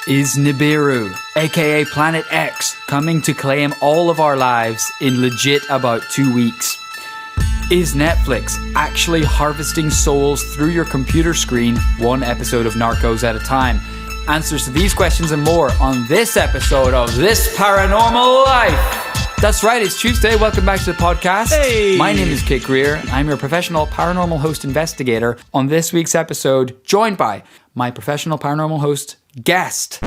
Is Nibiru, aka Planet X, coming to claim all of our lives in legit about 2 weeks? Is Netflix actually harvesting souls through your computer screen, one episode of Narcos at a time? Answers to these questions and more on this episode of This Paranormal Life. That's right, it's Tuesday. Welcome back to the podcast. Hey! My name is Kit Greer. I'm your professional paranormal host investigator. On this week's episode, joined by my professional paranormal host, guest.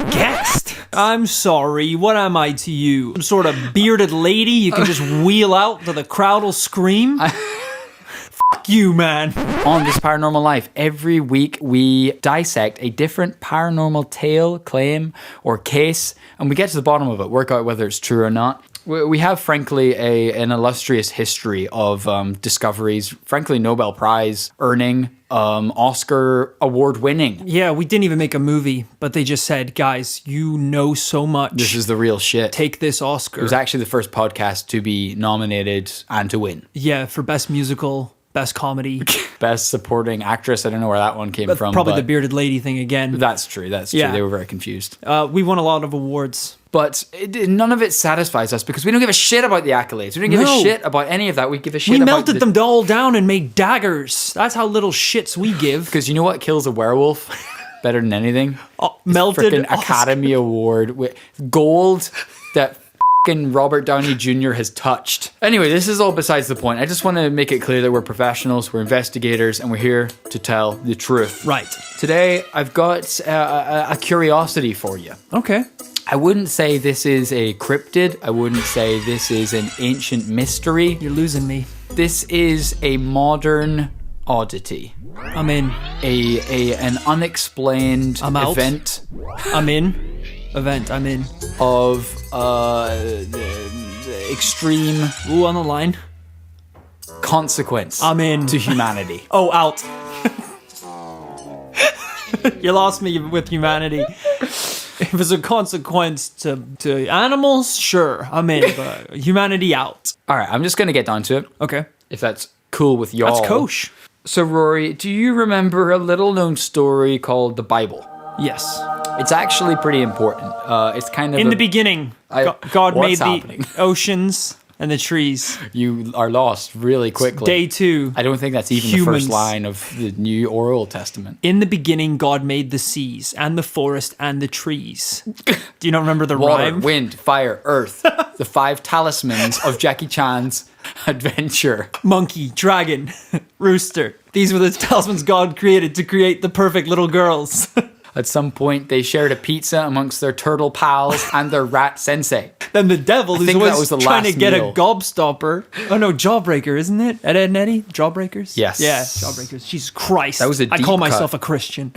I'm sorry, what am I to you? Some sort of bearded lady you can just wheel out so the crowd will scream? Fuck you, man. On This Paranormal Life, every week we dissect a different paranormal tale, claim, or case, and we get to the bottom of it, work out whether it's true or not. We have, frankly, an illustrious history of discoveries, frankly, Nobel Prize earning, Oscar award winning. Yeah, we didn't even make a movie, but they just said, guys, you know so much. This is the real shit. Take this Oscar. It was actually the first podcast to be nominated and to win. Yeah, for best musical, best comedy. Best supporting actress. I don't know where that one came from. Probably the bearded lady thing again. That's true. Yeah. They were very confused. We won a lot of awards. But none of it satisfies us because we don't give a shit about the accolades. We don't give a shit about any of that. We give a shit We about melted them all down and made daggers. That's how little shits we give. Because you know what kills a werewolf better than anything? Melted Freaking Academy Award with gold that fucking Robert Downey Jr. has touched. Anyway, this is all besides the point. I just want to make it clear that we're professionals, we're investigators, and we're here to tell the truth. Right. Today, I've got a curiosity for you. Okay. I wouldn't say this is a cryptid. I wouldn't say this is an ancient mystery. You're losing me. This is a modern oddity. I'm in. An unexplained I'm out. event. I'm in. I'm in. Of extreme Ooh, on the line. consequence. I'm in. To humanity. Oh, out. You lost me with humanity. If it's a consequence to animals, sure, I'm in, but humanity out. All right, I'm just going to get down to it. Okay. If that's cool with y'all. That's kosher. So, Rory, do you remember a little-known story called the Bible? Yes. It's actually pretty important. It's kind of In the beginning, God made the oceans and the trees. You are lost really quickly. Day 2. I don't think that's even the first line of the New or Old Testament. In the beginning, God made the seas and the forest and the trees. Do you not remember the Water, rhyme? wind, fire, earth. The 5 talismans of Jackie Chan's adventure. Monkey, dragon, rooster. These were the talismans God created to create the perfect little girls. At some point, they shared a pizza amongst their turtle pals and their rat sensei. Then the devil is always trying to get meal. a gobstopper. Oh no, Jawbreaker, isn't it? Ed, and Eddie? Jawbreakers? Yes. Yeah, Jawbreakers. Jesus Christ. That was a I deep call cut. myself a Christian.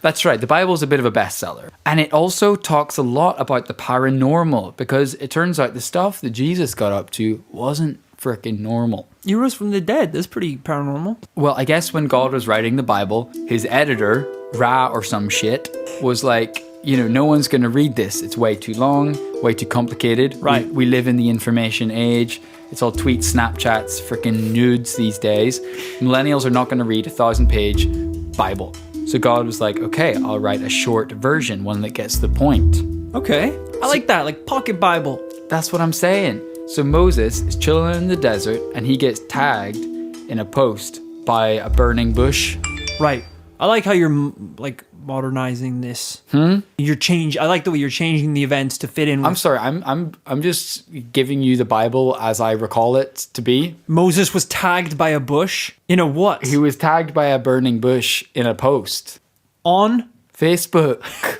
That's right, the Bible's a bit of a bestseller. And it also talks a lot about the paranormal, because it turns out the stuff that Jesus got up to wasn't freaking normal. You rose from the dead. That's pretty paranormal. Well, I guess when God was writing the Bible, his editor, Ra or some shit, was like, no one's going to read this. It's way too long, way too complicated. Right. We live in the information age. It's all tweets, Snapchats, freaking nudes these days. Millennials are not going to read a 1,000-page Bible. So God was like, okay, I'll write a short version, one that gets the point. Okay. I like that, like pocket Bible. That's what I'm saying. So Moses is chilling in the desert and he gets tagged in a post by a burning bush. Right. I like how you're like modernizing this. I like the way you're changing the events to fit in with... I'm sorry, I'm just giving you the Bible as I recall it to be. Moses was tagged by a bush in a what? He was tagged by a burning bush in a post. On Facebook.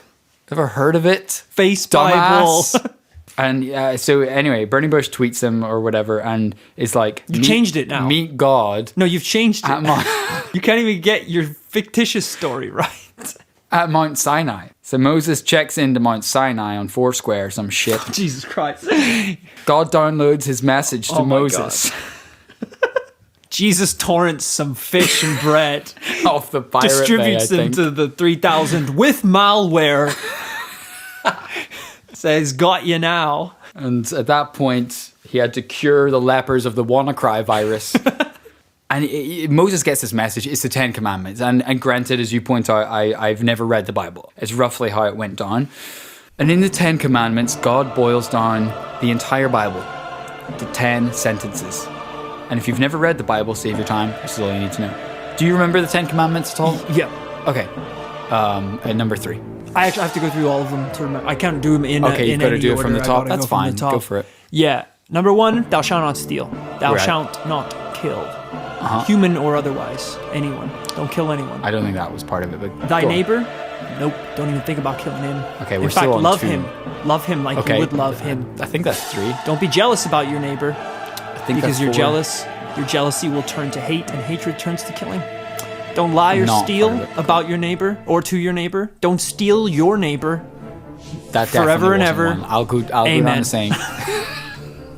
Ever heard of it? Face Bible. Dumbass. And so anyway, Burning Bush tweets him or whatever and is like... You changed it now. Meet God. No, you've changed it. At You can't even get your fictitious story right. At Mount Sinai. So Moses checks into Mount Sinai on Foursquare or some shit. Jesus Christ. God downloads his message to my Moses. Jesus torrents some fish and bread. Off the pirate distributes bay, I them think. to the 3,000 with malware. Says, got you now. And at that point, he had to cure the lepers of the WannaCry virus. And Moses gets this message. It's the Ten Commandments. And granted, as you point out, I've never read the Bible. It's roughly how it went down. And in the Ten Commandments, God boils down the entire Bible to 10 sentences. And if you've never read the Bible, save your time. This is all you need to know. Do you remember the Ten Commandments at all? Yeah. Okay. Number 3. I actually have to go through all of them to remember. I can't do them in Okay, you've got to do it order. from the top. That's fine. Top. Go for it. Yeah. Number 1, thou shalt not steal. Thou Right. shalt not kill. Human or otherwise. Anyone. Don't kill anyone. I don't think that was part of it. But Thy go on. neighbor? Nope. Don't even think about killing him. Okay, we're in fact, still on love 2. him. Love him like you would love him. I think that's 3. Don't be jealous about your neighbor. I think Because that's you're 4. jealous. Your jealousy will turn to hate, and hatred turns to killing. Don't lie or Not steal part of it. about your neighbor or to your neighbor. Don't steal your neighbor. That Forever definitely and wasn't ever. one. I'll go down Amen. the saying.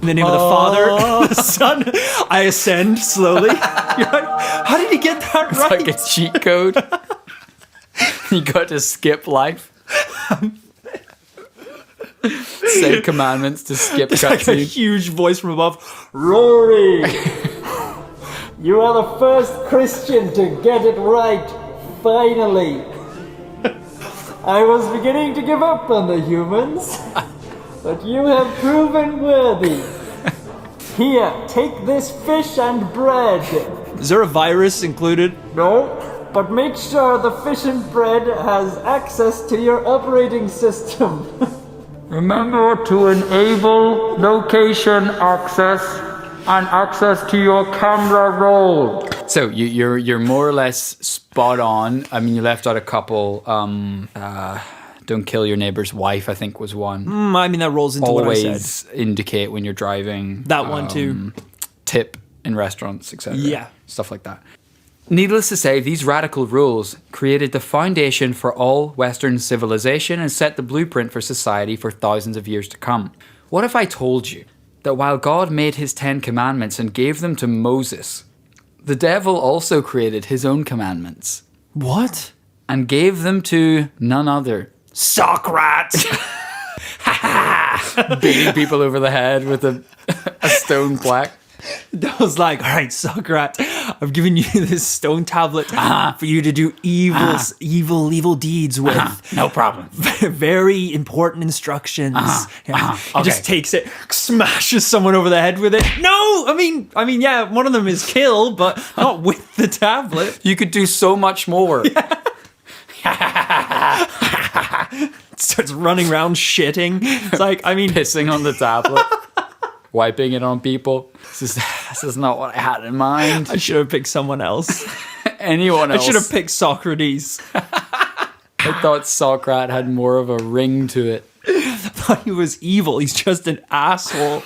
In the name of the Father, the Son, I ascend slowly. You're like, how did he get that It's right? like a cheat code. You got to skip life. Say commandments to skip It's like a cutscenes. huge voice from above. Rory, you are the first Christian to get it right. Finally. I was beginning to give up on the humans, but you have proven worthy. Here, take this fish and bread. Is there a virus included? No, but make sure the fish and bread has access to your operating system. Remember to enable location access and access to your camera roll. So you're more or less spot on. I mean, you left out a couple. Don't kill your neighbor's wife, I think, was one. I mean, that rolls into what I said. Always indicate when you're driving. That one too. Tip in restaurants, etc. Yeah. Stuff like that. Needless to say, these radical rules created the foundation for all Western civilization and set the blueprint for society for thousands of years to come. What if I told you that while God made his 10 commandments and gave them to Moses, the devil also created his own commandments What? and gave them to none other? Socrates! Beating people over the head with a stone plaque. That was like, all right, Socrates, I've given you this stone tablet for you to do evil deeds with. No problem. Very important instructions. Yeah. He Okay. just takes it, smashes someone over the head with it. No, I mean, yeah, one of them is kill, but not with the tablet. You could do so much more. Starts running around shitting. It's like, I mean, Pissing on the tablet. Wiping it on people. This is not what I had in mind. I should have picked someone else. Anyone I else. should have picked Socrates. I thought Socrates had more of a ring to it. I thought he was evil. He's just an asshole.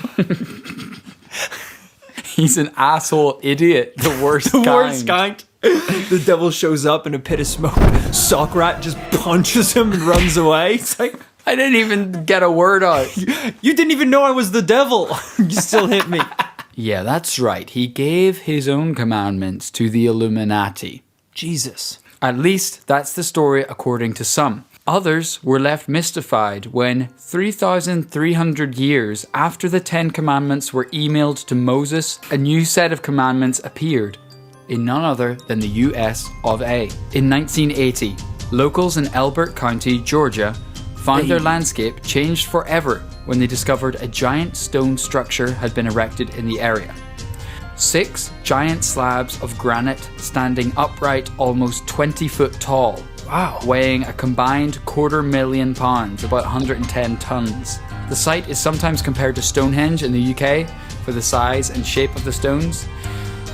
He's an asshole idiot. The worst The kind. worst kind. The devil shows up in a pit of smoke. Socrates just punches him and runs away. It's like, I didn't even get a word out. you didn't even know I was the devil. You still hit me. Yeah, that's right. He gave his own commandments to the Illuminati. Jesus. At least that's the story according to some. Others were left mystified when 3,300 years after the 10 commandments were emailed to Moses, a new set of commandments appeared in none other than the US of A. In 1980, locals in Elbert County, Georgia, found their landscape changed forever when they discovered a giant stone structure had been erected in the area. 6 giant slabs of granite standing upright almost 20 foot tall. Wow. Weighing a combined 250,000 pounds, about 110 tons. The site is sometimes compared to Stonehenge in the UK for the size and shape of the stones.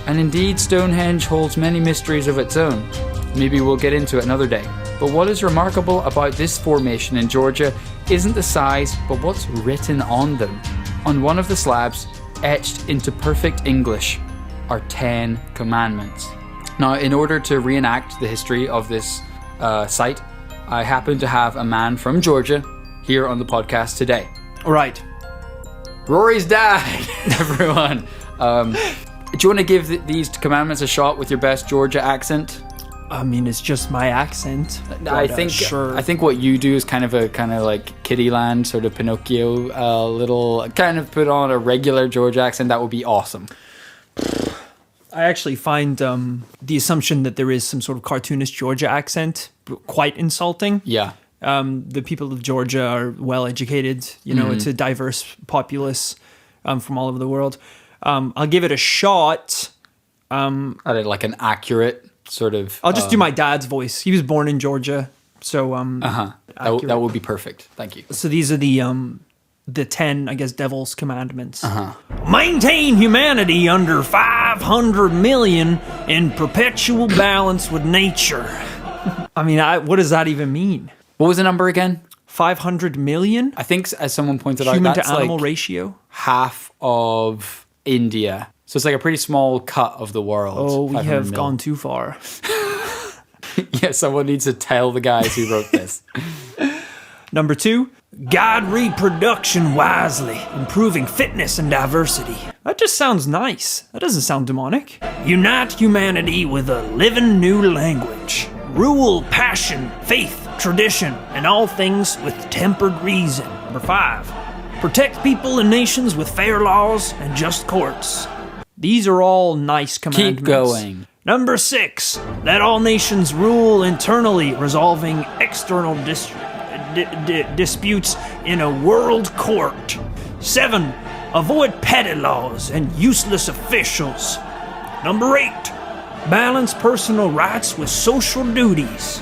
And indeed, Stonehenge holds many mysteries of its own. Maybe we'll get into it another day. But what is remarkable about this formation in Georgia isn't the size, but what's written on them. On one of the slabs, etched into perfect English, are 10 commandments. Now, in order to reenact the history of this site, I happen to have a man from Georgia here on the podcast today. Right. Rory's dad, everyone. Do you want to give these commandments a shot with your best Georgia accent? I mean, it's just my accent. I but, think sure. I think what you do is kind of like Kittyland, sort of Pinocchio, little kind of put on a regular Georgia accent. That would be awesome. I actually find the assumption that there is some sort of cartoonish Georgia accent quite insulting. Yeah. The people of Georgia are well educated. You know, it's a diverse populace from all over the world. I'll give it a shot. At it like an accurate sort of. I'll just do my dad's voice. He was born in Georgia, so that would be perfect. Thank you. So these are the 10, I guess, Devil's Commandments. Maintain humanity under 500 million in perpetual balance with nature. I mean, what does that even mean? What was the number again? 500 million? I think, as someone pointed out, Human that's to animal like ratio? half of India. So it's like a pretty small cut of the world. Oh, we 500 have mil. gone too far. Yeah, someone needs to tell the guys who wrote this. Number 2, guide reproduction wisely, improving fitness and diversity. That just sounds nice. That doesn't sound demonic. Unite humanity with a living new language. Rule passion, faith, tradition, and all things with tempered reason. Number 5, protect people and nations with fair laws and just courts. These are all nice commandments. Keep going. Number 6, let all nations rule internally, resolving external disputes in a world court. 7, avoid petty laws and useless officials. Number 8, balance personal rights with social duties.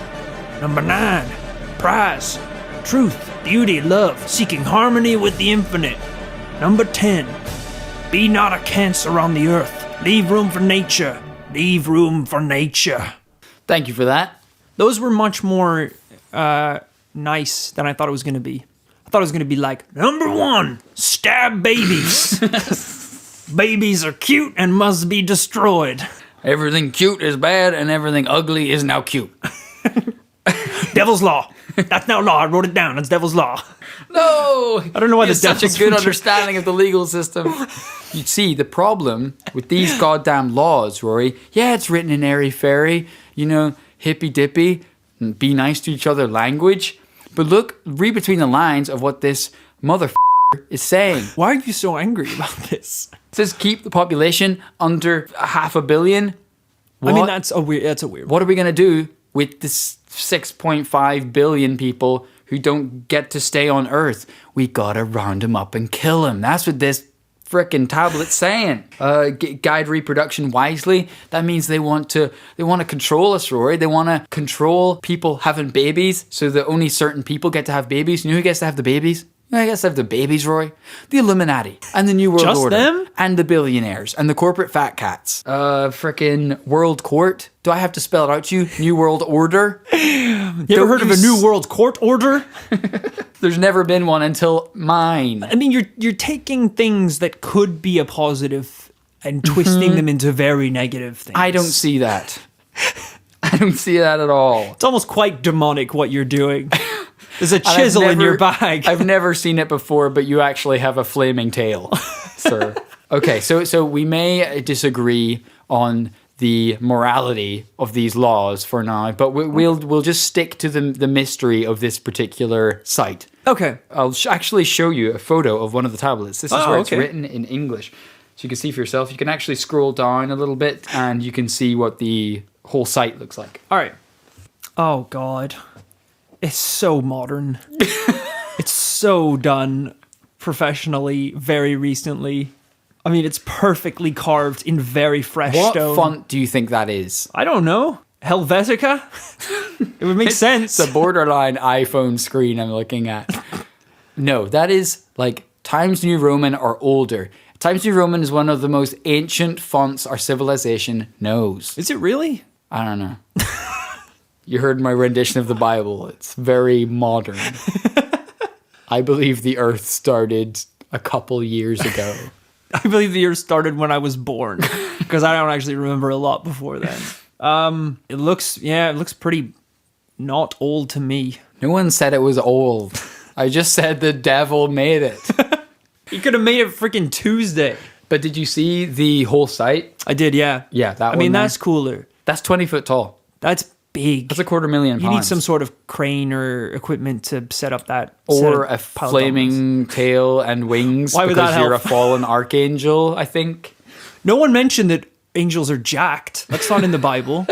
Number 9, prize truth, beauty, love, seeking harmony with the infinite. Number 10, be not a cancer on the earth. Leave room for nature. Leave room for nature. Thank you for that. Those were much more nice than I thought it was going to be. I thought it was going to be like, number 1, stab babies. Babies are cute and must be destroyed. Everything cute is bad and everything ugly is now cute. Devil's law. That's now law. I wrote it down. It's devil's law. No! I don't know why There's the such a devil's good from- understanding of the legal system. You see, the problem with these goddamn laws, Rory, yeah, it's written in airy-fairy, you know, hippy-dippy, be nice to each other language. But look, read between the lines of what this motherfucker is saying. Why are you so angry about this? It says keep the population under 500 million. I mean, What? that's a weird What are we going to do with this 6.5 billion people who don't get to stay on Earth? We gotta round them up and kill them. That's what this frickin' tablet's saying. Guide reproduction wisely. That means they want to control us, Rory. They want to control people having babies so that only certain people get to have babies. You know who gets to have the babies? I guess I have the babies, Roy. The Illuminati and the New World Just Order. them? And the billionaires and the corporate fat cats. Frickin' World Court. Do I have to spell it out to you? New World Order? You ever heard of a new world court order? There's never been one until mine. I mean, you're taking things that could be a positive and twisting them into very negative things. I don't see that. I don't see that at all. It's almost quite demonic what you're doing. There's a chisel in your bag. I've never seen it before, but you actually have a flaming tail, sir. Okay, so we may disagree on the morality of these laws for now, but we'll just stick to the mystery of this particular site. Okay. I'll actually show you a photo of one of the tablets. This is where it's okay. written in English. So you can see for yourself. You can actually scroll down a little bit and you can see what the whole site looks like. All right. Oh, God. It's so modern. It's so done professionally very recently. I mean, it's perfectly carved in very fresh What stone. font do you think that is? I don't know. Helvetica? It would make sense. It's a borderline iPhone screen I'm looking at. No, that is like Times New Roman or older. Times New Roman is one of the most ancient fonts our civilization knows. Is it really? I don't know. You heard my rendition of the Bible. It's very modern. I believe the earth started a couple years ago. I believe the year started when I was born, because I don't actually remember a lot before then. It looks pretty not old to me. No one said it was old. I just said the devil made it. You could have made it freaking Tuesday. But did you see the whole site? I did, yeah. Yeah, that one. I mean, there. that's cooler. That's 20 foot tall. That's big. That's £250,000. You need some sort of crane or equipment to set up that. Or set a of pile flaming tail and wings. Why would because that you're a help? fallen archangel, I think. No one mentioned that angels are jacked. That's not in the Bible.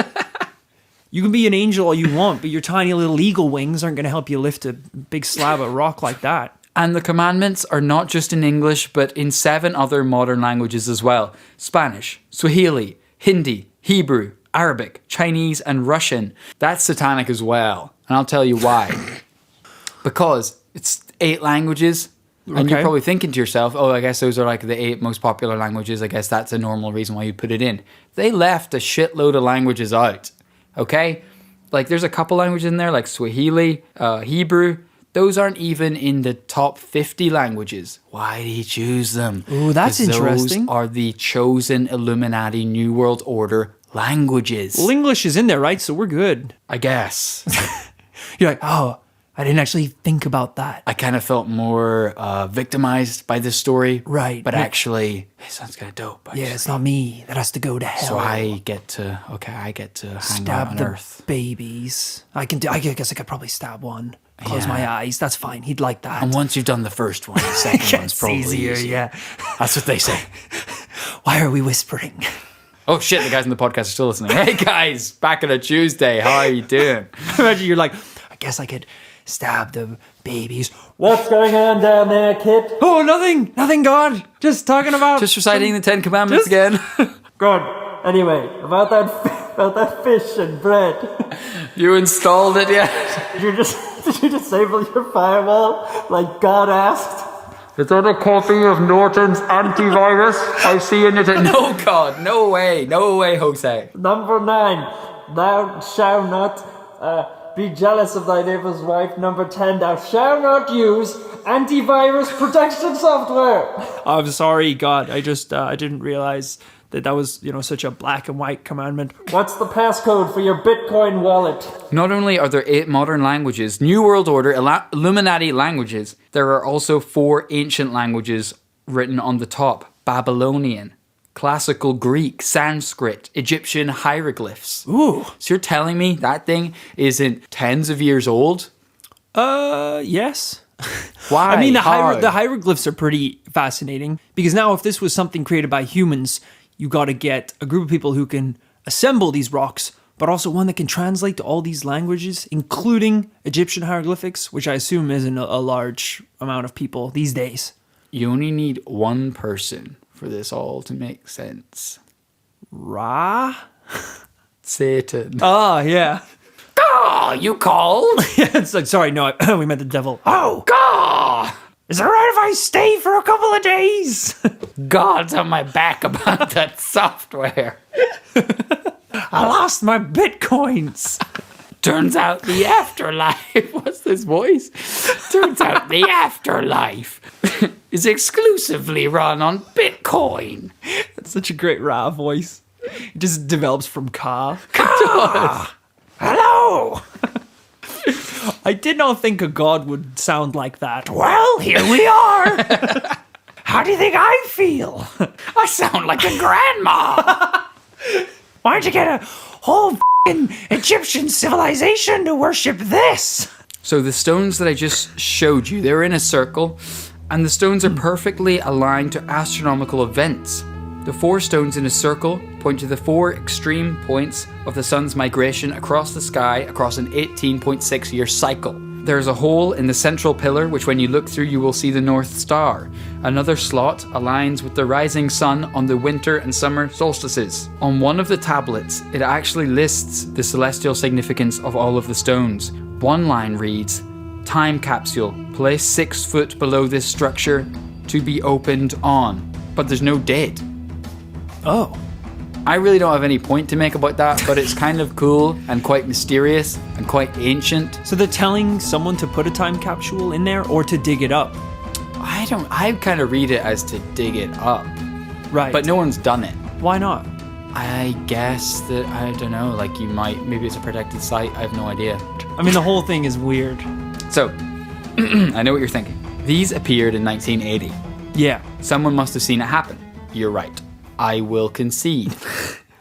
You can be an angel all you want, but your tiny little eagle wings aren't going to help you lift a big slab of rock like that. And the commandments are not just in English, but in 7 other modern languages as well. Spanish, Swahili, Hindi, Hebrew, Arabic, Chinese, and Russian. That's satanic as well. And I'll tell you why. Because it's 8 languages. And you're probably thinking to yourself, oh, I guess those are like the 8 most popular languages. I guess that's a normal reason why you put it in. They left a shitload of languages out. Okay? Like there's a couple languages in there like Swahili, Hebrew. Those aren't even in the top 50 languages. Why did he choose them? Ooh, that's interesting. Those are the chosen Illuminati New World Order languages. Well, English is in there, right? So we're good. I guess. You're like, oh, I didn't actually think about that. I kind of felt more victimized by this story. Right. But actually, it sounds kind of dope. Yeah, it's not me that has to go to hell. So I get to hang out on Earth. Stab the babies. I guess I could probably stab one. Close my eyes. That's fine. He'd like that. And once you've done the first one, the second one's probably easier. Yeah. That's what they say. Why are we whispering? Oh shit, the guys in the podcast are still listening. Hey guys, back on a Tuesday. How are you doing? Imagine you're like, I guess I could stab the babies. What's going on down there, kid? Oh, nothing, God. Just talking about... Just reciting the 10 Commandments again. Good. Anyway, about that fish and bread. You installed it yet? Did you disable your firewall like God asked? Is that a copy of Norton's antivirus I see in it? No, God, no way, Jose. Number 9, thou shalt not be jealous of thy neighbor's wife. Number 10, thou shalt not use antivirus protection software. I'm sorry, God. I didn't realize that was, such a black and white commandment. What's the passcode for your Bitcoin wallet? Not only are there 8 modern languages, New World Order, Illuminati languages, there are also 4 ancient languages written on the top. Babylonian, Classical Greek, Sanskrit, Egyptian hieroglyphs. Ooh. So you're telling me that thing isn't tens of years old? Yes. Why? I mean, the hieroglyphs are pretty fascinating because now if this was something created by humans, you got to get a group of people who can assemble these rocks, but also one that can translate to all these languages, including Egyptian hieroglyphics, which I assume isn't a large amount of people these days. You only need one person for this all to make sense. Ra? Satan. Ah, yeah. Gah, you called? Yeah, it's like, sorry, no, we meant the devil. Oh, Gah! Is it alright if I stay for a couple of days? God's on my back about that software. I lost my bitcoins. Turns out the afterlife, what's this voice? Turns out the afterlife is exclusively run on Bitcoin. That's such a great Ra voice. It just develops from Ka. Ka! Hello! I did not think a god would sound like that. Well, here we are. How do you think I feel? I sound like a grandma. Why don't you get a whole f***ing Egyptian civilization to worship this? So the stones that I just showed you, they're in a circle, and the stones are perfectly aligned to astronomical events. The 4 stones in a circle point to the 4 extreme points of the sun's migration across the sky across an 18.6 year cycle. There's a hole in the central pillar, which when you look through you will see the North Star. Another slot aligns with the rising sun on the winter and summer solstices. On one of the tablets, it actually lists the celestial significance of all of the stones. One line reads, "Time capsule, placed 6 foot below this structure, to be opened on." But there's no date. Oh. I really don't have any point to make about that, but it's kind of cool and quite mysterious and quite ancient. So they're telling someone to put a time capsule in there or to dig it up? I kind of read it as to dig it up. Right. But no one's done it. Why not? I guess that, I don't know, like you might, maybe it's a protected site, I have no idea. I mean, the whole thing is weird. So, I know what you're thinking. These appeared in 1980. Yeah. Someone must have seen it happen. You're right. I will concede.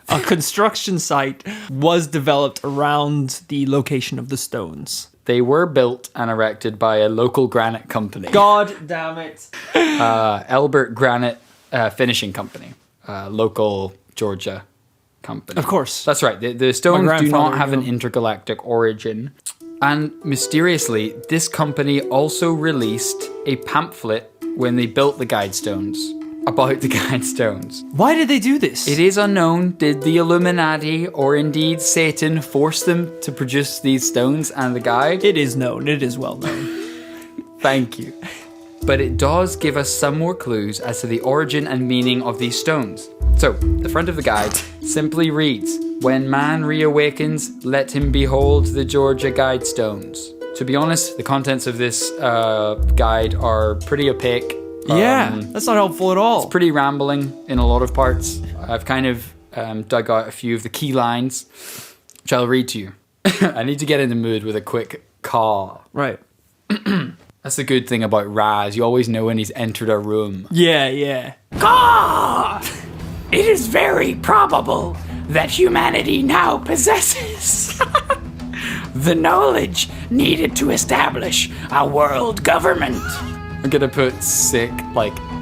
A construction site was developed around the location of the stones. They were built and erected by a local granite company. God damn it. Elbert Granite Finishing Company. Local Georgia company. Of course. That's right. The stones do grandfather, not have an intergalactic origin. And mysteriously, this company also released a pamphlet when they built the Guidestones about the Guidestones. Why did they do this? It is unknown. Did the Illuminati or indeed Satan force them to produce these stones and the guide? It is known. It is well known. Thank you. But it does give us some more clues as to the origin and meaning of these stones. So, the front of the guide simply reads, "When man reawakens, let him behold the Georgia Guidestones." To be honest, the contents of this guide are pretty opaque. Yeah, that's not helpful at all. It's pretty rambling in a lot of parts. I've kind of dug out a few of the key lines, which I'll read to you. I need to get in the mood with a quick caw. Right. That's the good thing about Raz. You always know when he's entered a room. Yeah. God! It is very probable that humanity now possesses the knowledge needed to establish a world government. I'm gonna put sick,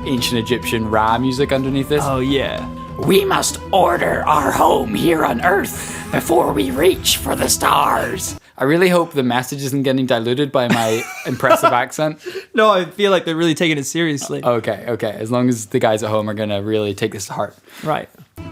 ancient Egyptian Ra music underneath this. Oh, yeah. We must order our home here on Earth before we reach for the stars. I really hope the message isn't getting diluted by my impressive accent. No, I feel like they're really taking it seriously. Okay. As long as the guys at home are gonna really take this to heart. Right.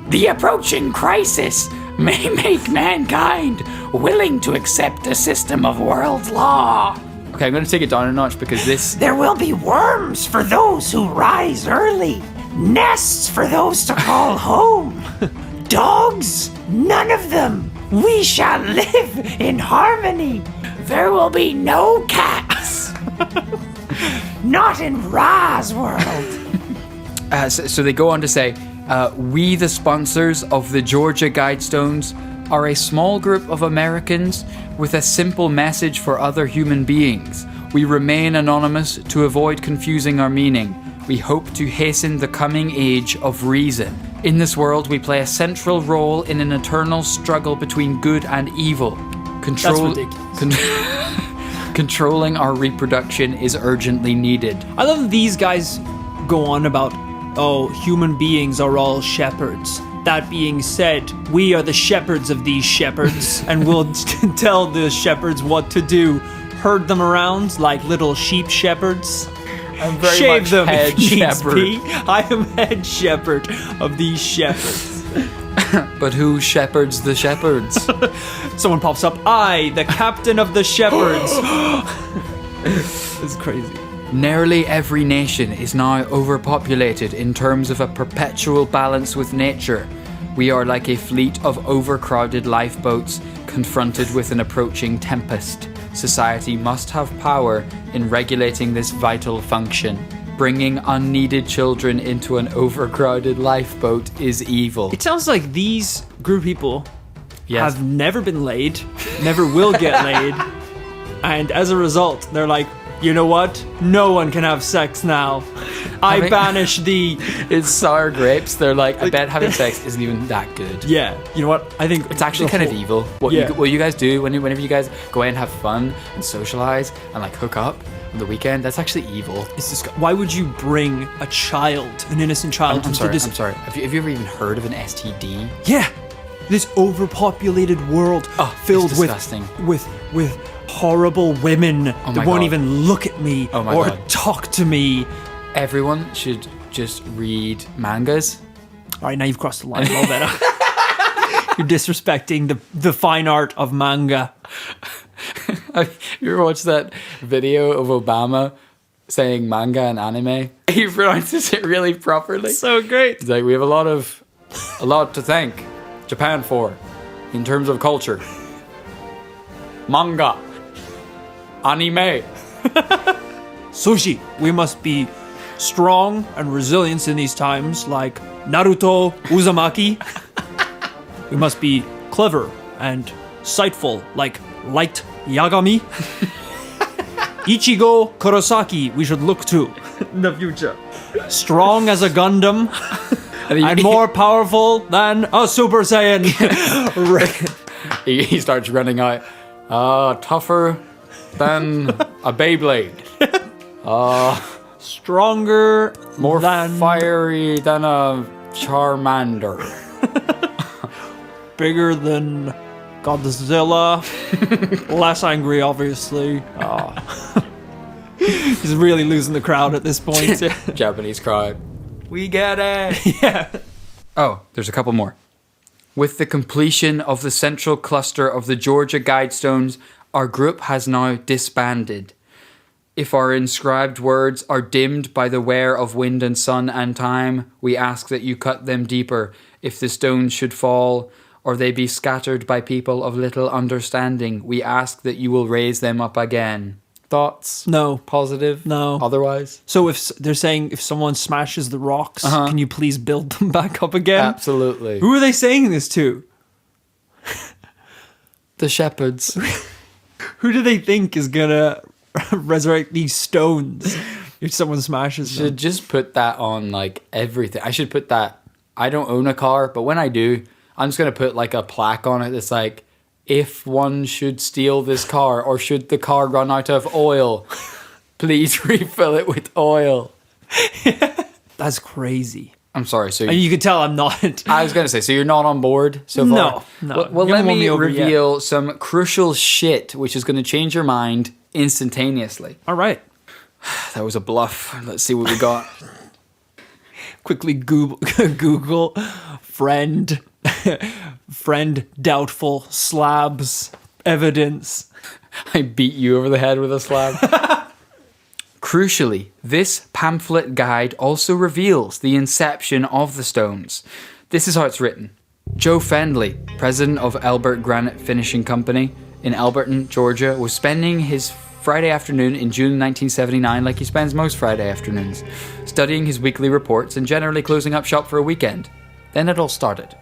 The approaching crisis may make mankind willing to accept a system of world law. Okay, I'm gonna take it down a notch because this... There will be worms for those who rise early, nests for those to call home. Dogs, none of them. We shall live in harmony. There will be no cats. Not in Ra's world. So they go on to say, we, the sponsors of the Georgia Guidestones, are a small group of Americans with a simple message for other human beings. We remain anonymous to avoid confusing our meaning. We hope to hasten the coming age of reason. In this world, we play a central role in an eternal struggle between good and evil. That's ridiculous. Controlling our reproduction is urgently needed. I love that these guys go on about, human beings are all shepherds. That being said, we are the shepherds of these shepherds, and we'll tell the shepherds what to do. Herd them around like little sheep shepherds. I'm very Shave much them head if needs shepherd. be. I am head shepherd of these shepherds. But who shepherds the shepherds? Someone pops up. I, the captain of the shepherds. It's crazy. Nearly every nation is now overpopulated in terms of a perpetual balance with nature. We are like a fleet of overcrowded lifeboats confronted with an approaching tempest. Society must have power in regulating this vital function. Bringing unneeded children into an overcrowded lifeboat is evil. It sounds like these group of people Yes. have never been laid, never will get laid, and as a result, they're like, you know what? No one can have sex now. I banish thee. It's sour grapes. They're like, I bet having sex isn't even that good. Yeah, you know what? I think It's actually kind of evil. What you guys do whenever you guys go out and have fun and socialize and hook up on the weekend, that's actually evil. Why would you bring a child, an innocent child, I'm into this? sorry. Have you ever even heard of an STD? Yeah, this overpopulated world filled it's disgusting. with horrible women that my won't God. even look at me Oh my or God. talk to me. Everyone should just read mangas. All right, now you've crossed the line. All better. You're disrespecting the fine art of manga. You ever watched that video of Obama saying manga and anime? He pronounces it really properly. So great. It's like, we have a lot to thank Japan for in terms of culture. Manga. Anime. Sushi. We must be strong and resilient in these times, like Naruto Uzumaki. We must be clever and sightful, like Light Yagami. Ichigo Kurosaki we should look to in the future. Strong as a Gundam and more powerful than a Super Saiyan. He starts running out. Tougher than a Beyblade. Stronger More than fiery than a Charmander. bigger than Godzilla. Less angry, obviously. He's really losing the crowd at this point. Japanese crowd. We get it. Yeah. Oh, there's a couple more. With the completion of the central cluster of the Georgia Guidestones, our group has now disbanded. If our inscribed words are dimmed by the wear of wind and sun and time, we ask that you cut them deeper. If the stones should fall, or they be scattered by people of little understanding, we ask that you will raise them up again. Thoughts? No. Positive? No. Otherwise? So if they're saying if someone smashes the rocks, can you please build them back up again? Absolutely. Who are they saying this to? The shepherds. Who do they think is gonna resurrect these stones if someone smashes them? Should just put that on like everything. I should put that. I don't own a car, but when I do, I'm just gonna put like a plaque on it that's like, if one should steal this car or should the car run out of oil, please refill it with oil. That's crazy. I'm sorry. So And you can tell I'm not. I was gonna say, so you're not on board so far? No. Well, You let haven't won me me over reveal some crucial shit, which is gonna change your mind instantaneously. All right. That was a bluff. Let's see what we got. Quickly Google friend doubtful slabs evidence. I beat you over the head with a slab. Crucially, this pamphlet guide also reveals the inception of the stones. This is how it's written. Joe Fendley, president of Albert Granite Finishing Company in Alberton, Georgia, was spending his Friday afternoon in June 1979 like he spends most Friday afternoons, studying his weekly reports and generally closing up shop for a weekend. Then it all started.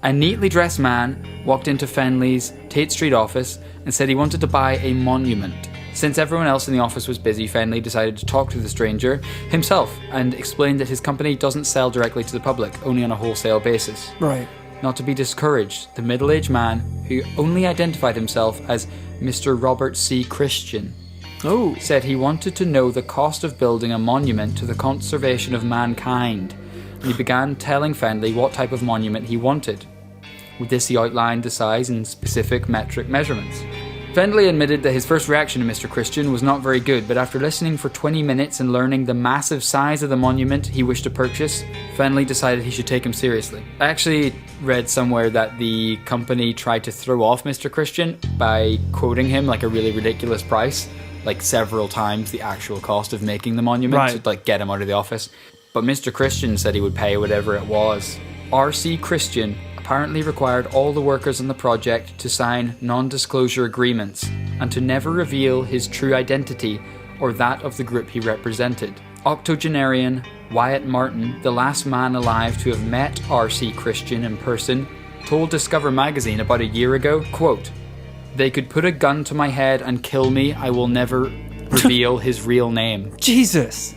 A neatly dressed man walked into Fenley's Tate Street office and said he wanted to buy a monument. Since everyone else in the office was busy, Fenley decided to talk to the stranger himself and explained that his company doesn't sell directly to the public, only on a wholesale basis. Right. Not to be discouraged, the middle-aged man, who only identified himself as Mr. Robert C. Christian, said he wanted to know the cost of building a monument to the conservation of mankind. He began telling Fendley what type of monument he wanted. With this, he outlined the size and specific metric measurements. Fendley admitted that his first reaction to Mr. Christian was not very good, but after listening for 20 minutes and learning the massive size of the monument he wished to purchase, Fendley decided he should take him seriously. I actually read somewhere that the company tried to throw off Mr. Christian by quoting him like a really ridiculous price, like several times the actual cost of making the monument to like get him out of the office. But Mr. Christian said he would pay whatever it was. R.C. Christian apparently required all the workers on the project to sign non-disclosure agreements and to never reveal his true identity or that of the group he represented. Octogenarian Wyatt Martin, the last man alive to have met R.C. Christian in person, told Discover magazine about a year ago, quote, "They could put a gun to my head and kill me, I will never reveal his real name." Jesus.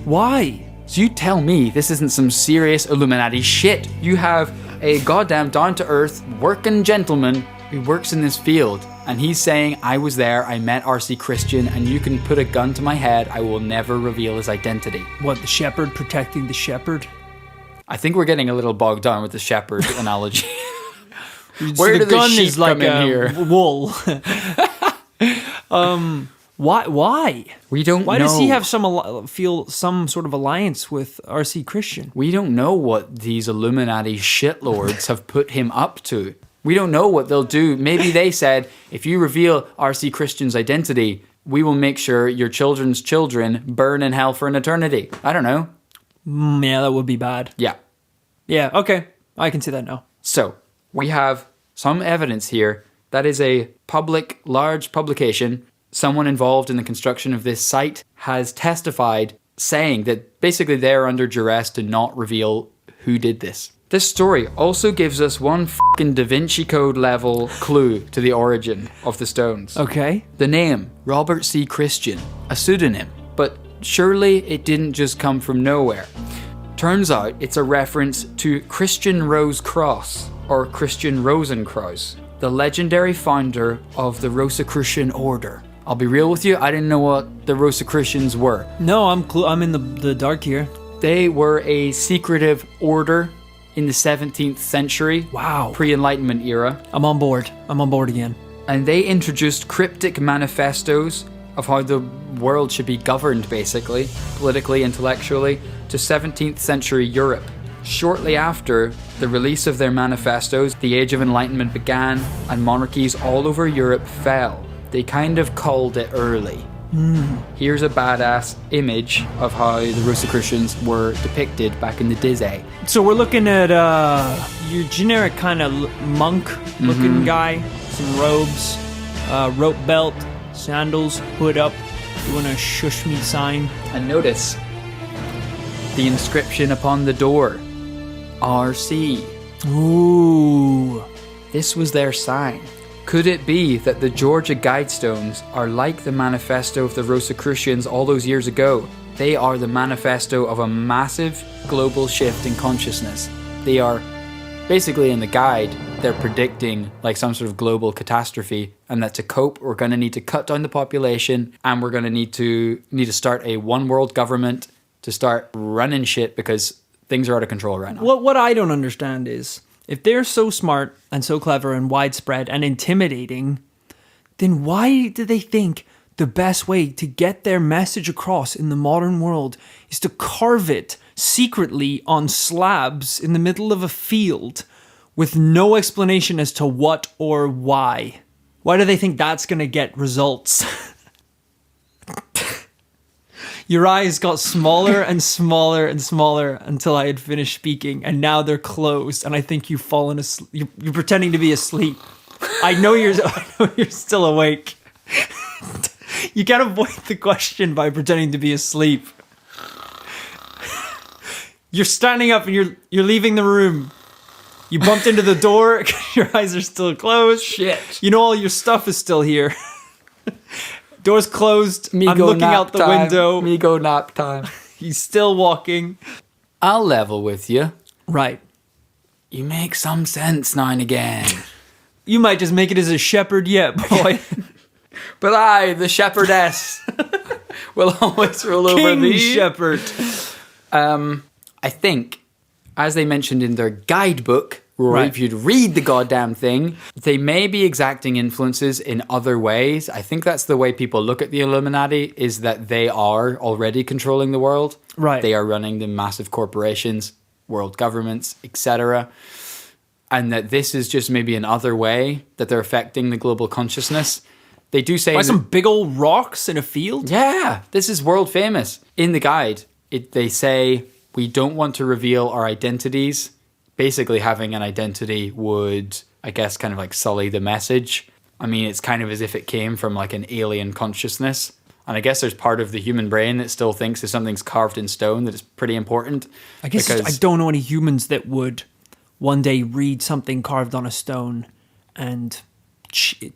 Why? So you tell me this isn't some serious Illuminati shit. You have a goddamn down-to-earth working gentleman who works in this field, and he's saying, I was there, I met R.C. Christian, and you can put a gun to my head, I will never reveal his identity. What, the shepherd protecting the shepherd? I think we're getting a little bogged down with the shepherd analogy. So Where the do gun the sheep is like come in here? Wool. Why? We don't know. Why does he have feel some sort of alliance with R.C. Christian? We don't know what these Illuminati shitlords have put him up to. We don't know what they'll do. Maybe they said, if you reveal R.C. Christian's identity, we will make sure your children's children burn in hell for an eternity. I don't know. Yeah, that would be bad. Yeah. Yeah, okay. I can see that now. So, we have some evidence here that is a public, large publication. Someone involved in the construction of this site has testified saying that basically they're under duress to not reveal who did this. This story also gives us one fucking Da Vinci Code level clue to the origin of the stones. Okay. The name, Robert C. Christian, a pseudonym, but surely it didn't just come from nowhere. Turns out it's a reference to Christian Rose Cross, or Christian Rosenkreuz, the legendary founder of the Rosicrucian order. I'll be real with you, I didn't know what the Rosicrucians were. No, I'm in the dark here. They were a secretive order in the 17th century. Wow. Pre-Enlightenment era. I'm on board. I'm on board again. And they introduced cryptic manifestos of how the world should be governed, basically, politically, intellectually, to 17th century Europe. Shortly after the release of their manifestos, the Age of Enlightenment began and monarchies all over Europe fell. They kind of called it early. Here's a badass image of how the Rosicrucians were depicted back in the day. So we're looking at your generic kind of monk-looking guy. Some robes, rope belt, sandals, hood up, doing a shush me sign. And notice the inscription upon the door. RC. Ooh. This was their sign. Could it be that the Georgia Guidestones are like the manifesto of the Rosicrucians all those years ago? They are the manifesto of a massive global shift in consciousness. They are basically in the guide, they're predicting like some sort of global catastrophe, and that to cope, we're going to need to cut down the population, and we're going to need to start a one world government to start running shit because things are out of control right now. What I don't understand is, if they're so smart and so clever and widespread and intimidating, then why do they think the best way to get their message across in the modern world is to carve it secretly on slabs in the middle of a field with no explanation as to what or why? Why do they think that's going to get results? Your eyes got smaller and smaller and smaller until I had finished speaking, and now they're closed, and I think you've fallen asleep. You're pretending to be asleep. I know you're still awake. You can't avoid the question by pretending to be asleep. You're standing up and you're leaving the room. You bumped into the door. Your eyes are still closed. Shit. You know all your stuff is still here. Door's closed. I'm go looking nap out the time. window. Me go nap time. He's still walking. I'll level with you. Right. You make some sense now and again. You might just make it as a shepherd yet, boy. But I, the shepherdess, will always rule over King thee. shepherd. I think, as they mentioned in their guidebook, Rory, Right. if you'd read the goddamn thing, they may be exacting influences in other ways. I think that's the way people look at the Illuminati, is that they are already controlling the world. Right. They are running the massive corporations, world governments, etc. And that this is just maybe another way that they're affecting the global consciousness. They do say... By some big old rocks in a field? Yeah, this is world famous. In the guide, they say, we don't want to reveal our identities. Basically, having an identity would, I guess, kind of like sully the message. I mean, it's kind of as if it came from like an alien consciousness. And I guess there's part of the human brain that still thinks if something's carved in stone that it's pretty important. I guess I don't know any humans that would one day read something carved on a stone and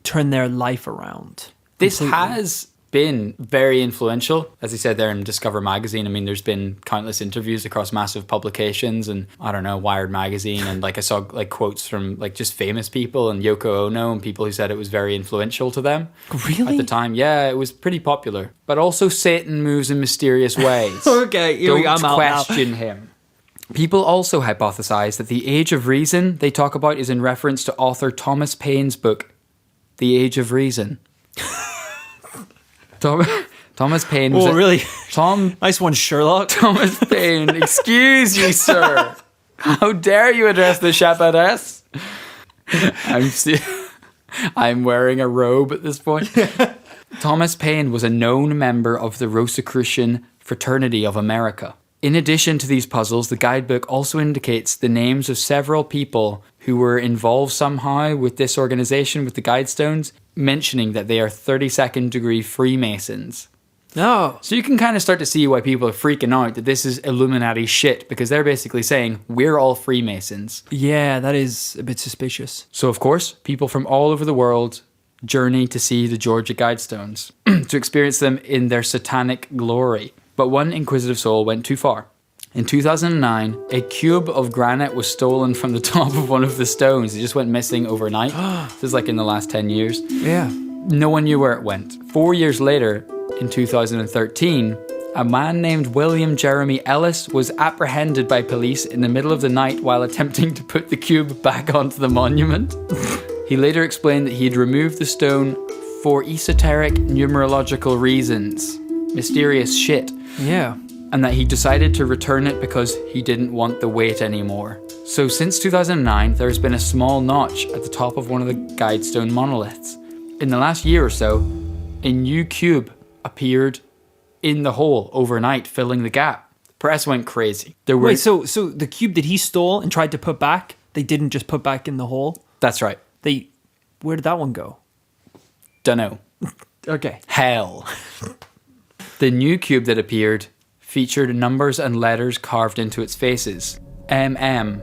turn their life around. This completely. has been very influential. As I said there in Discover Magazine, I mean, there's been countless interviews across massive publications and, I don't know, Wired Magazine. And like I saw like quotes from like just famous people and Yoko Ono and people who said it was very influential to them. Really? At the time. Yeah, it was pretty popular. But also Satan moves in mysterious ways. Okay, here we go. Don't I'm out now. question him. People also hypothesize that the Age of Reason they talk about is in reference to author Thomas Paine's book, The Age of Reason. Thomas Paine was... Oh, really? Nice one, Sherlock. Thomas Paine, excuse you, sir. How dare you address the shepherdess? I'm wearing a robe at this point. Thomas Paine was a known member of the Rosicrucian Fraternity of America. In addition to these puzzles, the guidebook also indicates the names of several people who were involved somehow with this organization, with the Guidestones, mentioning that they are 32nd degree Freemasons. No. So you can kind of start to see why people are freaking out that this is Illuminati shit, because they're basically saying, we're all Freemasons. Yeah, that is a bit suspicious. So of course, people from all over the world journey to see the Georgia Guidestones, to experience them in their satanic glory. But one inquisitive soul went too far. In 2009, a cube of granite was stolen from the top of one of the stones. It just went missing overnight. This is like in the last 10 years. Yeah. No one knew where it went. 4 years later, in 2013, A man named William Jeremy Ellis was apprehended by police in the middle of the night while attempting to put the cube back onto the monument. He later explained that he'd removed the stone for esoteric numerological reasons. Mysterious shit. Yeah. And that he decided to return it because he didn't want the weight anymore. So since 2009, there's been a small notch at the top of one of the Guidestone monoliths. In the last year or so, a new cube appeared in the hole overnight, filling the gap. The press went crazy. Wait, so the cube that he stole and tried to put back, they didn't just put back in the hole? That's right. Where did that one go? Dunno. Okay. Hell. The new cube that appeared featured numbers and letters carved into its faces. MM,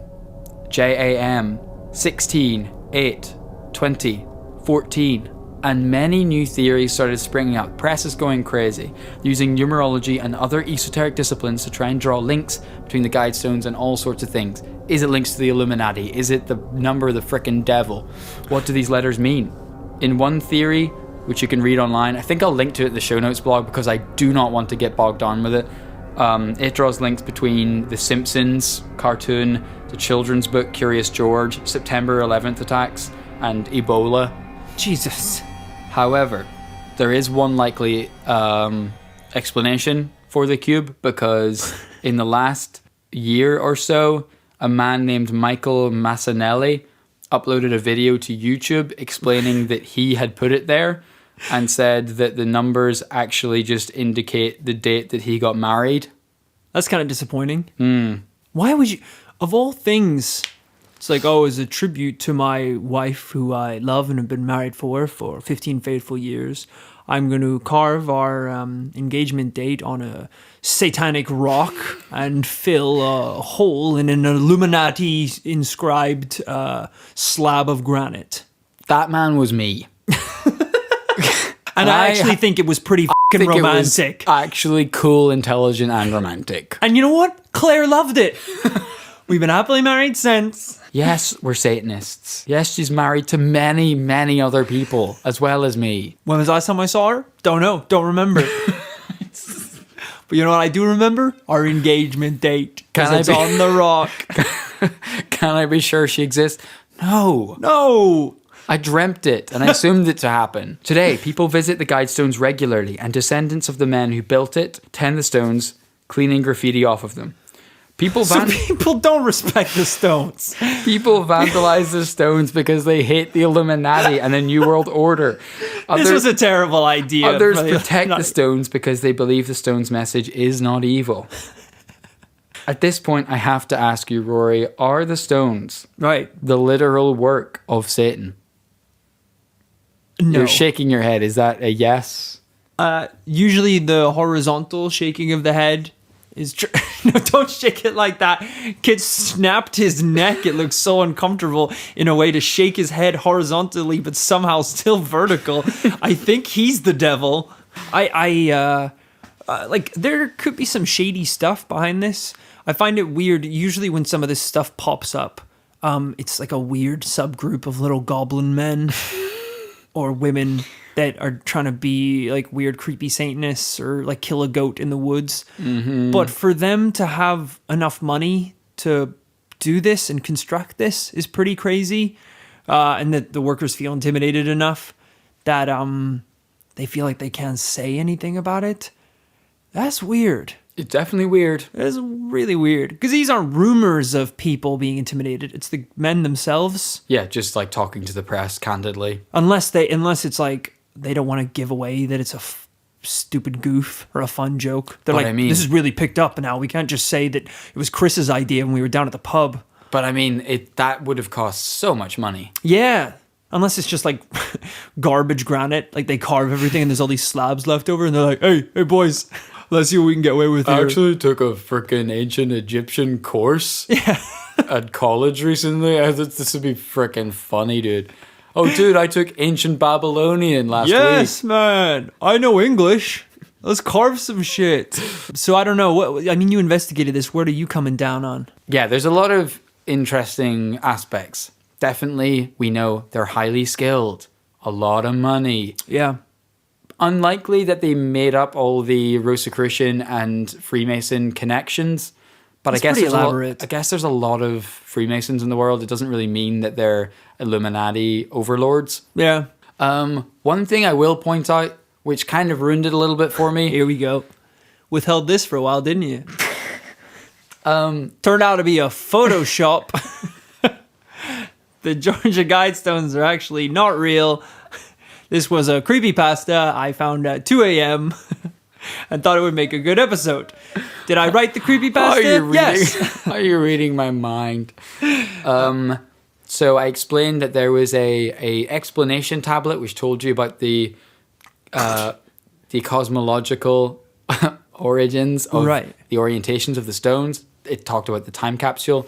JAM, 16, 8, 20, 14. And many new theories started springing up. Press is going crazy, using numerology and other esoteric disciplines to try and draw links between the Guidestones and all sorts of things. Is it links to the Illuminati? Is it the number of the frickin' devil? What do these letters mean? In one theory, which you can read online, I think I'll link to it in the show notes blog because I do not want to get bogged down with it. It draws links between The Simpsons cartoon, the children's book Curious George, September 11th attacks, and Ebola. Jesus. However, there is one likely explanation for the cube because in the last year or so, a man named Michael Massanelli uploaded a video to YouTube explaining that he had put it there and said that the numbers actually just indicate the date that he got married. That's kind of disappointing. Why would you... Of all things... It's like, as a tribute to my wife, who I love and have been married for 15 faithful years, I'm going to carve our engagement date on a satanic rock and fill a hole in an Illuminati inscribed slab of granite. That man was me. And I actually think it was pretty fucking romantic. It was actually cool, intelligent, and romantic. And you know what? Claire loved it. We've been happily married since. Yes, we're Satanists. Yes, she's married to many, many other people, as well as me. When was the last time I saw her? Don't know. Don't remember. But you know what I do remember? Our engagement date. Because it's on the rock. Can I be sure she exists? No. No. I dreamt it and I assumed it to happen. Today, people visit the Guidestones regularly, and descendants of the men who built it tend the stones, cleaning graffiti off of them. People don't respect the stones. People vandalize the stones because they hate the Illuminati and the New World Order. This was a terrible idea. Others protect the stones because they believe the stone's message is not evil. At this point, I have to ask you, Rory, are the stones the literal work of Satan? No. You're shaking your head. Is that a yes? Usually the horizontal shaking of the head is no, don't shake it like that. Kid snapped his neck. It looks so uncomfortable in a way to shake his head horizontally but somehow still vertical. I think he's the devil. Like there could be some shady stuff behind this. I find it weird usually when some of this stuff pops up. It's like a weird subgroup of little goblin men or women that are trying to be like weird, creepy Satanists or like kill a goat in the woods. Mm-hmm. But for them to have enough money to do this and construct this is pretty crazy. And that the workers feel intimidated enough that they feel like they can't say anything about it. That's weird. It's definitely weird. It's really weird. Because these aren't rumors of people being intimidated. It's the men themselves. Yeah, just like talking to the press candidly. Unless it's like they don't want to give away that it's a stupid goof or a fun joke. They're like, this is really picked up now. We can't just say that it was Chris's idea when we were down at the pub. But I mean, that would have cost so much money. Yeah. Unless it's just like garbage granite. Like they carve everything and there's all these slabs left over and they're like, hey boys, let's see what we can get away with here. I actually took a freaking ancient Egyptian course at college recently. I thought this would be freaking funny, dude. Oh, dude, I took ancient Babylonian last week. Yes, man. I know English. Let's carve some shit. So I don't know. You investigated this. What are you coming down on? Yeah, there's a lot of interesting aspects. Definitely, we know they're highly skilled. A lot of money. Yeah. unlikely that they made up all the Rosicrucian and Freemason connections. But It's pretty there's elaborate. I guess there's a lot of Freemasons in the world. It doesn't really mean that they're Illuminati overlords. Yeah. One thing I will point out, which kind of ruined it a little bit for me. Here we go. Withheld this for a while, didn't you? Turned out to be a Photoshop. The Georgia Guidestones are actually not real. This was a creepypasta I found at 2 a.m. and thought it would make a good episode. Did I write the creepypasta? Yes. Are you reading my mind? So I explained that there was a explanation tablet which told you about the cosmological origins of the orientations of the stones. It talked about the time capsule.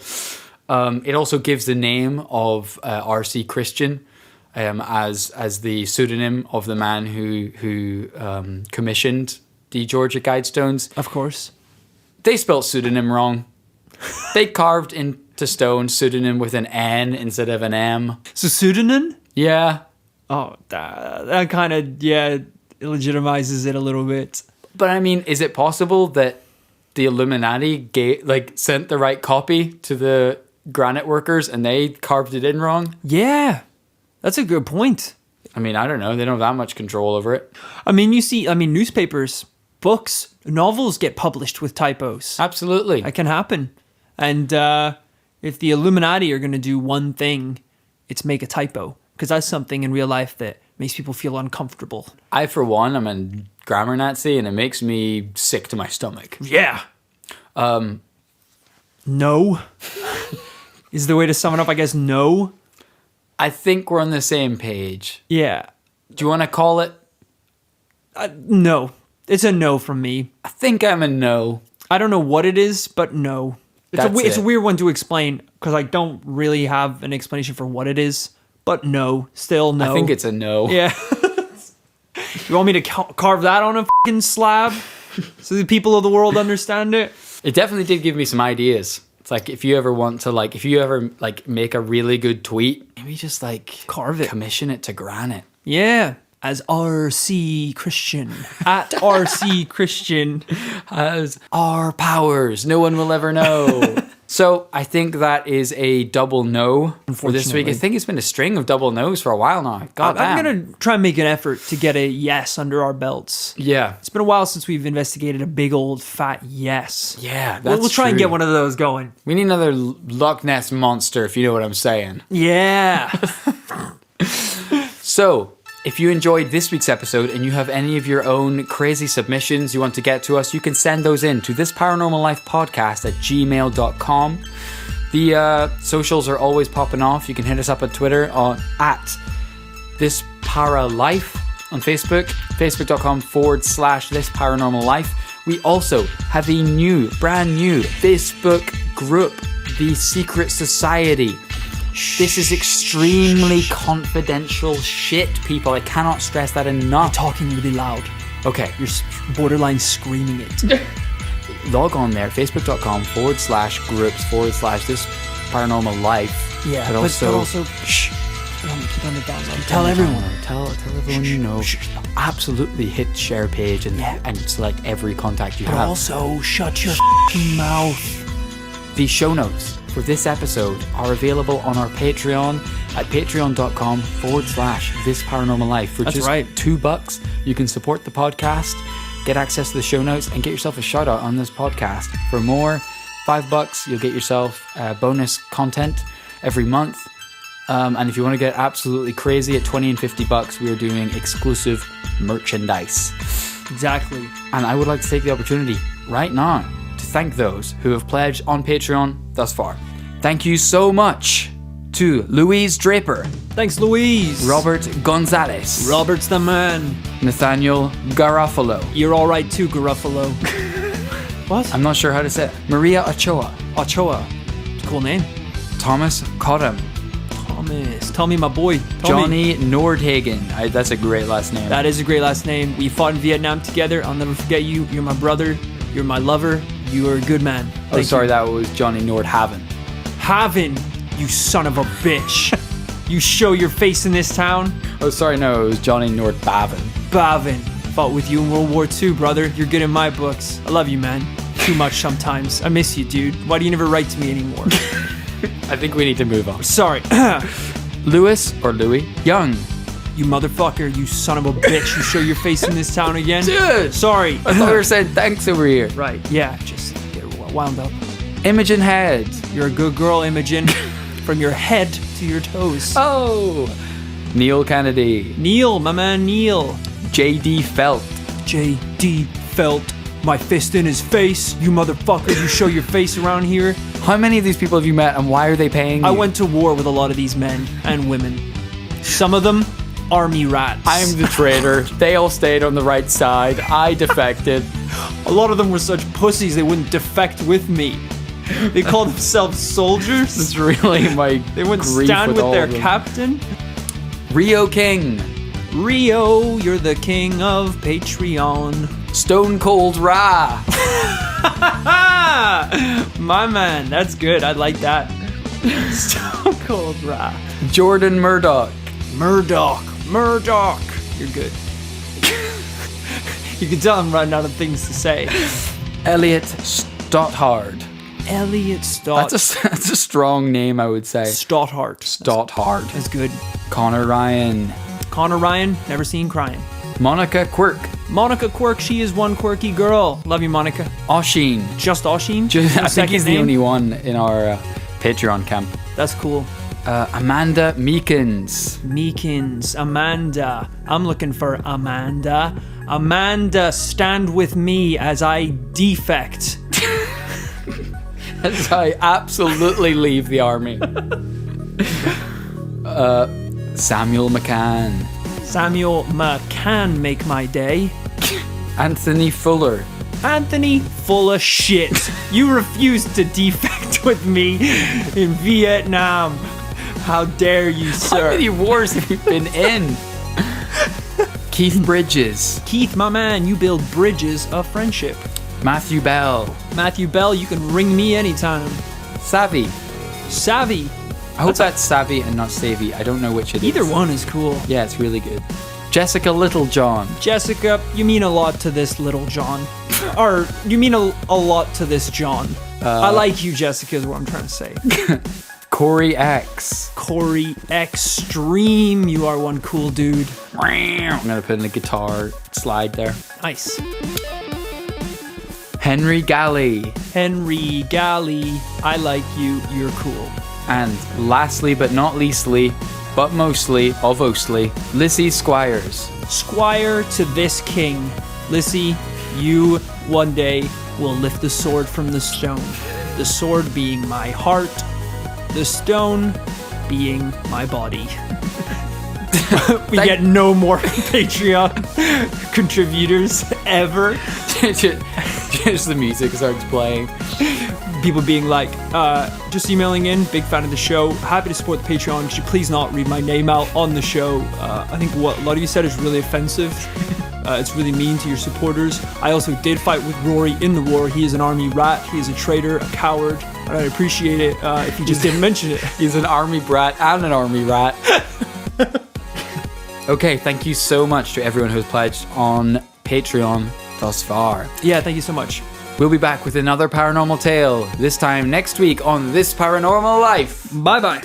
It also gives the name of R.C. Christian as the pseudonym of the man who commissioned the Georgia Guidestones. Of course. They spelled pseudonym wrong. They carved into stone pseudonym with an N instead of an M. So pseudonym? Yeah. Oh, that kind of, legitimizes it a little bit. But I mean, is it possible that the Illuminati sent the right copy to the granite workers and they carved it in wrong? Yeah, that's a good point. I mean, I don't know. They don't have that much control over it. I mean, newspapers, books, novels get published with typos. Absolutely. That can happen. And if the Illuminati are going to do one thing, it's make a typo. Because that's something in real life that makes people feel uncomfortable. I, for one, am a grammar Nazi, and it makes me sick to my stomach. Yeah. No. Is the way to sum it up, I guess, no? I think we're on the same page. Yeah. Do you want to call it? No. It's a no from me. I think I'm a no. I don't know what it is, but no. It's a weird one to explain because I don't really have an explanation for what it is. But no. Still no. I think it's a no. Yeah. You want me to carve that on a fucking slab so the people of the world understand it? It definitely did give me some ideas. It's like if you ever make a really good tweet, maybe just carve it, commission it to granite. Yeah, as RC Christian at RC Christian as our powers. No one will ever know. So I think that is a double no for this week. I think it's been a string of double no's for a while now. God damn. I'm going to try and make an effort to get a yes under our belts. Yeah. It's been a while since we've investigated a big old fat yes. Yeah, that's We'll try and get one of those going. We need another Loch Ness monster, if you know what I'm saying. Yeah. So, if you enjoyed this week's episode and you have any of your own crazy submissions you want to get to us, you can send those in to thisparanormallifepodcast@gmail.com. The socials are always popping off. You can hit us up on Twitter at thisparaLife, on Facebook, facebook.com/thisparanormallife. We also have a brand new Facebook group, The Secret Society. This is extremely confidential shit, people. I cannot stress that enough. You're talking really loud. Okay. You're borderline screaming it. Log on there, facebook.com/groups/this-paranormal-life. Yeah, but also shh. Keep on the down low. Tell everyone. Tell everyone you know. Absolutely hit share page and select every contact you have. But also, shut your f***ing mouth. The show notes for this episode are available on our Patreon at patreon.com/thisparanormallife. For just $2, you can support the podcast, get access to the show notes, and get yourself a shout out on this podcast. For more, $5, you'll get yourself bonus content every month. And if you want to get absolutely crazy, at $20 and $50, we are doing exclusive merchandise. Exactly. And I would like to take the opportunity right now to thank those who have pledged on Patreon thus far. Thank you so much to Louise Draper. Thanks, Louise. Robert Gonzalez. Robert's the man. Nathaniel Garofalo. You're all right too, Garofalo. What? I'm not sure how to say it. Maria Ochoa. Ochoa. It's a cool name. Thomas Cottam. Thomas. Tell me, my boy. Johnny Nordhagen. That's a great last name. That is a great last name. We fought in Vietnam together. I'll never forget you. You're my brother. You're my lover. You are a good man. That was Johnny Nordhaven. Haven, you son of a bitch. You show your face in this town. Oh, sorry, no, it was Johnny Nordbaven. Bavin. Fought with you in World War II, brother. You're good in my books. I love you, man. Too much sometimes. I miss you, dude. Why do you never write to me anymore? I think we need to move on. Sorry. Louis or Louis Young. You motherfucker, you son of a bitch. You show your face in this town again? Dude! Sorry. I thought we were saying thanks over here. Right, yeah, just get wound up. Imogen Head. You're a good girl, Imogen. From your head to your toes. Oh. Neil Kennedy. Neil, my man Neil. J.D. Felt. J.D. Felt. My fist in his face. You motherfucker, you show your face around here. How many of these people have you met and why are they paying you? I went to war with a lot of these men and women. Some of them, army rats. I'm the traitor. They all stayed on the right side. I defected. A lot of them were such pussies they wouldn't defect with me. They call themselves soldiers. This is really my They wouldn't grief stand with all their of them. captain. Rio King. Rio, you're the king of Patreon. Stone Cold Ra. My man, that's good. I like that. Stone Cold Ra. Jordan Murdoch. Murdoch. You're good. You can tell I'm running out of things to say. Elliot Stothard. Elliot Stott. That's a strong name, I would say. Stothard. Stothard. That's good. Connor Ryan. Connor Ryan, never seen crying. Monica Quirk. Monica Quirk, she is one quirky girl. Love you, Monica. Oshin. Just Oshin? I think he's the only one in our Patreon camp. That's cool. Amanda Meekins. Meekins. Amanda. I'm looking for Amanda. Amanda, stand with me as I defect. As I absolutely leave the army. Samuel McCann. Samuel McCann make my day. Anthony Fuller. Anthony, full of shit. You refused to defect with me in Vietnam. How dare you, How sir? many wars have you been in? Keith Bridges. Keith, my man, you build bridges of friendship. Matthew Bell. Matthew Bell, you can ring me anytime. Savvy. Savvy. I hope that's Savvy and not Savvy. I don't know which it is. Either one is cool. Yeah, it's really good. Jessica Littlejohn. Jessica, you mean a lot to this little John. Or, you mean a lot to this John. I like you, Jessica, is what I'm trying to say. Corey X. Corey Extreme, you are one cool dude. I'm going to put in a guitar slide there. Nice. Henry Galley. Henry Galley, I like you, you're cool. And lastly but not leastly, but mostly, obviously, Lissy Squires. Squire to this king. Lissy, you one day will lift the sword from the stone. The sword being my heart, the stone being my body. We get no more Patreon contributors ever. Just the music starts playing. People being like, just emailing in, big fan of the show, happy to support the Patreon, could you please not read my name out on the show? I think what a lot of you said is really offensive. It's really mean to your supporters. I also did fight with Rory in the war. He is an army rat, he is a traitor, a coward, and I'd appreciate it if you just didn't mention it. He's an army brat and an army rat. Okay, thank you so much to everyone who's pledged on Patreon thus far. Yeah, thank you so much. We'll be back with another paranormal tale, this time next week on This Paranormal Life. Bye-bye.